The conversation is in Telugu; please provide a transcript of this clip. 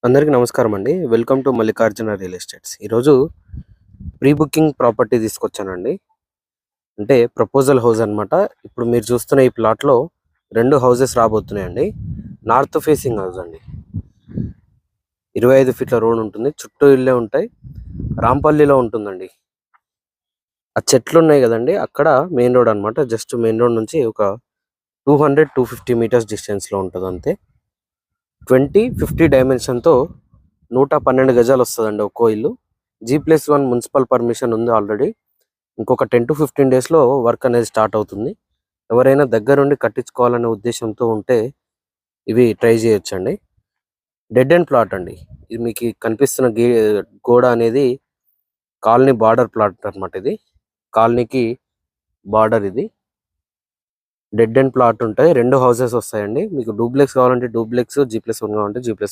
అందరికీ నమస్కారం అండి. Welcome to Mallikarjuna real estates. ఈరోజు ప్రీ బుకింగ్ ప్రాపర్టీ తీసుకొచ్చానండి. అంటే ప్రపోజల్ హౌస్ అన్నమాట. ఇప్పుడు మీరు చూస్తున్న ఈ ప్లాట్లో 2 హౌసెస్ రాబోతున్నాయండి. నార్త్ ఫేసింగ్ హౌస్ అండి. 25 ఫీట్ల రోడ్ ఉంటుంది. చుట్టూ ఇళ్ళే ఉంటాయి. రాంపల్లిలో ఉంటుందండి. ఆ చెట్లు ఉన్నాయి కదండి, అక్కడ మెయిన్ రోడ్ అన్నమాట. జస్ట్ మెయిన్ రోడ్ నుంచి ఒక 200-250 మీటర్స్ డిస్టెన్స్లో ఉంటుంది అంతే. 20-50 డైమెన్షన్తో 112 గజాలు వస్తుందండి ఒక్కో ఇల్లు. G+1 మున్సిపల్ పర్మిషన్ ఉంది ఆల్రెడీ. ఇంకొక 10 to 15 డేస్లో వర్క్ అనేది స్టార్ట్ అవుతుంది. ఎవరైనా దగ్గరుండి కట్టించుకోవాలనే ఉద్దేశంతో ఉంటే ఇవి ట్రై చేయొచ్చండి. డెడ్ అండ్ ప్లాట్ అండి. ఇది మీకు కనిపిస్తున్న గోడ అనేది కాలనీ బార్డర్ ప్లాట్ అనమాట. ఇది కాలనీకి బార్డర్. ఇది డెడ్ అండ్ ప్లాట్ ఉంటాయి. 2 హౌసెస్ వస్తాయండి. మీకు డూప్లెక్స్ కావాలంటే డూప్లెక్స్, G+1 కావాలంటే G+1